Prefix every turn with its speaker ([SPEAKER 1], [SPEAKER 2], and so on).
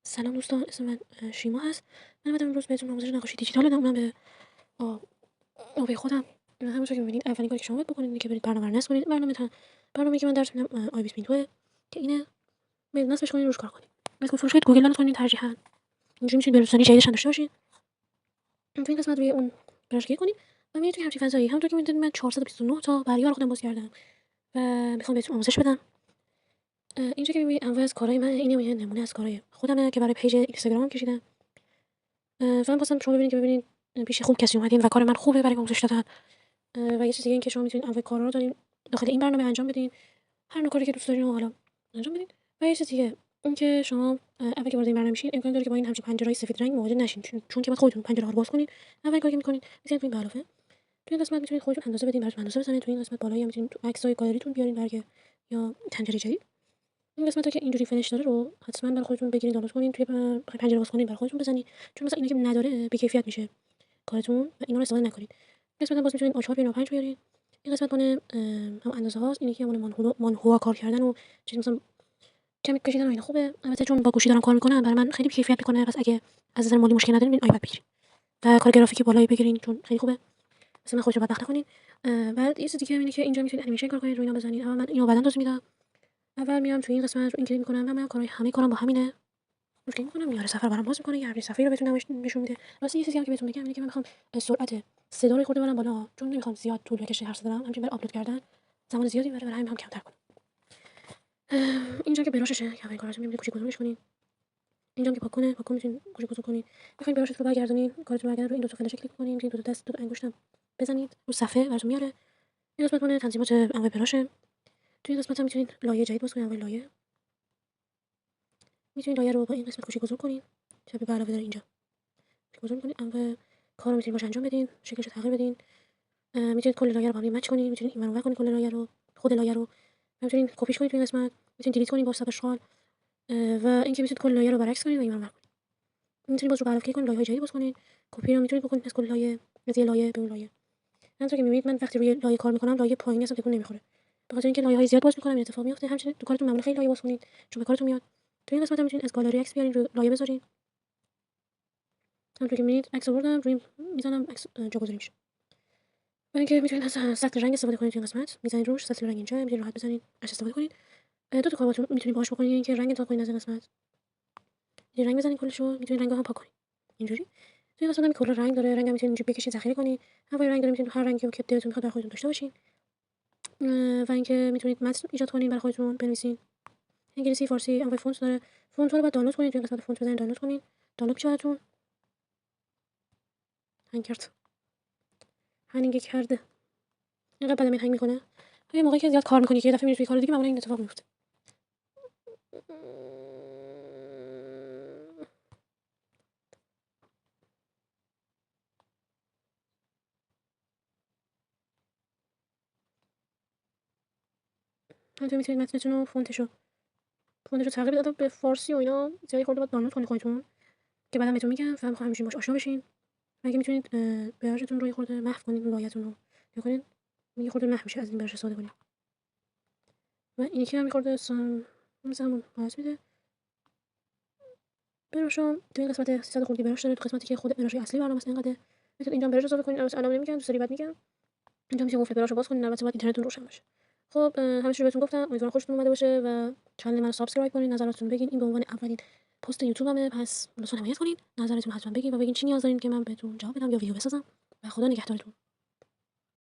[SPEAKER 1] سلام دوستان، اسم من شیما هست. من اومدم امروز بهتون آموزش نقاشی دیجیتال بدم، اونم به آوی خودم. همونطور که می‌بینید اولین کاری که شما باید بکنید اینه که برید برنامه رو نصب کنید. برنامه‌ای که من درس میدم آی 20 که اینه، برید نصبش کنید، روش کار کنید. مثل فروش گوگل دانلود کنید ترجیحاً. اینجوری می‌تونید به‌روزانه جدیدش هم داشته باشید. تو این قسمت روی اون براش کلیک کنید و میرید توی همچین فضایی. همونطور که می‌بینید من 429 تا برگه خودم باز کردم و می‌خوام بهتون آموزش بدم. اینجا که می‌بینید انواع از کارهای من، اینه یه نمونه از کارهای خودمه که برای پیج اینستاگرامم کشیدم. فقط خواستم شما ببینید پیش خوب کسی اومدین و کار من خوبه برای آموزش دادن. و یه چیز دیگه این که شما میتونید انواع کارا رو دارین داخل این برنامه انجام بدین، هر نوع کاری که دوست دارین رو حالا انجام بدین. و یه چیز دیگه این که شما اول که وارد این برنامه میشین امکان داره که با این همچین پنجره‌های سفید رنگ مواجه نشین، چون که باید خودتون پنجره رو باز کنید. اولین کاری که می‌کنید می‌زنید توی علاوه. توی این قسمت میتونید خودتون اندازه بدین، براتون اندازه بزنید. توی این قسمت بالایی هم میتونید تو عکسای گالریتون بیارین برگه یا پنجره جدید. این قسمتا که اینجوری فینش داره رو حتما برای خودتون بگیرید، دانلود کنین، توی پنجره باز کنین برای خودتون بزنید، چون مثلا اینا که نداره بی‌کیفیت میشه کارتون و اینا رو استفاده نکنید. قسمت هم باز می‌تونید آچار بیارین و 5 بیارین. این قسمت مال هم اندازه هاست. اینی که مال مانهوا کار کردن و چیز مثلا کمی کشیدن و اینا خوبه. البته چون با گوشی دارم کار می‌کنم برای من خیلی بی‌کیفیت می‌کنه، پس اگه از نظر مالی مشکلی ندارین آیپد بگیرین و کار گرافیکی بالایی بگیرین چون خیلی خوبه. مثلا خودتون بدبخت نکنین. بعد یه چیز دیگه اینه که اینجا می‌تونید انیمیشن کار کنید، روی اینا بزنید. اول من اینو بعداً توضیح میدم. اول میام توی این قسمت رو این کلیک می‌کنم و من همه کارم با همینه. روش کلیک می‌کنم، میاره صفحه برام باز می‌کنه، یه همین صفحه‌ای رو بهتون نشون میده. واسه یه چیزی هم که بهتون بگم اینه که من می‌خوام سرعت صدا رو خورده برم بالا، چون نمی‌خوام زیاد طول بکشه حرف زدنم. همینجوری برای آپلود کردن زمان زیادی می‌بره، برای همین می‌خوام کمتر کنم. اینجا که براششه که اولین کارا رو می‌بینید کوچیک بزرگش کنین. اینجا که پاک می‌تونید کوچیک بزرگ کنین. می‌خواید براشتون رو برگردونین، کارتون رو برگردونین، رو این دو تا فلش کلیک کنین، می‌تونید دو تا دست دو تا انگشتم بزنید رو صفحه براتون میاره. این قسمت مال تنظیمات انواع براشه. تو این قسمت هم می‌تونید لایه جدید باز کنین، اول لایه. می‌تونید لایه رو با این قسمت کوچیک بزرگ کنین. چه به علاوه داره اینجا. کوچیک بزرگ کنین، انواع کارا می‌تونید باش انجام بدین، شکلش رو تغییر بدین. می‌تونید کل لایه رو با هم مچ کنین، می‌تونید این ور اون کنین کل لایه رو، خود لایه رو. می‌تونید کپیش کنید تو این قسمت، می‌تونید دیلیت کنین با ثبت اشغال. و اینکه می‌تونید کل لایه رو برعکس کنین و این ور کنین. می‌تونید باز رو علاوه کلیک کنین، لایه‌های جدید باز کنین. کپی رو می‌تونید بکنید از کل لایه، از یه لایه به اون لایه. همونطور که می‌بینید من وقتی روی لایه کار می‌کنم لایه پایینی اصلا تکون نمی‌خوره. به خاطر اینکه لایه‌های زیاد باز می‌کنم این اتفاق میفته. همچنین تو کارتون معمولا خیلی لایه باز کنید چون به کارتون میاد. تو این قسمت هم می‌تونید از گالری عکس بیارین، رو لایه بذارین. همونطور که می‌بینید عکس آوردم، روی میزنم عکس جاگذاری میشه. و اینکه می‌تونید از سطل رنگ استفاده کنید تو این قسمت. می‌زنید روش سطل رنگ اینجا، می‌تونید راحت بزنید اش استفاده کنید. دو تا کار می‌تونید باهاش بکنید، اینکه رنگ انتخاب کنید از این قسمت. یه رنگ بزنید کلشو، می‌تونید رنگ‌ها هم پاک کنید. اینجوری. تو این قسمت هم کلا رنگ داره، رنگم می‌تونید اینجا بکشید ذخیره کنید. هوای رنگ داره، می‌تونید هر رنگی رو که دلتون می‌خواد برای خودتون داشته باشین. و اینکه می‌تونید متن ایجاد کنید برای خودتون بنویسین. انگلیسی، فارسی، انواع فونت داره. فونت‌ها رو باید دانلود کنید، تو این قسمت فونت بزنید دانلود کنید. دانلود میشه براتون. هنگ کرد. هنگ کرده. اینقدر بدم هنگ می‌کنه. یه موقعی که زیاد کار می‌کنی که یه دفعه می‌ری توی کار دیگه معمولا این اتفاق میفته. همینطور می‌تونید متنتون رو فونتش رو تغییر بدید به فارسی و اینا. زیاد خورده باید دانلود کنید خودتون که بعدم بهتون میگم، فهم همین باش آشنا بشین. اگه می‌تونید براشتون رو یه خورده محو کنید، لایه‌تون رو کنید یه خورده محو میشه از این براش استفاده کنید. و این یکی هم یه خورده مثلا همون حالت میده. براشم تو این قسمت 300 خورده براش داره، تو قسمتی که خود براش اصلی برنامه است اینقدر. میتونید اینجا براش اضافه کنید. الان نمیگم، دوست داری بعد میگم. اینجا میشه گفت براش باز کنید، البته باید اینترنتتون روشن باشه. خب همه چی رو بهتون گفتم، امیدوارم خوشتون اومده باشه و کانال منو سابسکرایب کنید، نظراتتون بگین. این به عنوان اولین پست یوتیوبمه، پس لطفا حمایت کنید، نظرتون حتما بگین و بگین چی نیاز دارین که من بهتون جواب بدم یا ویدیو بسازم. و خدا نگهدارتون.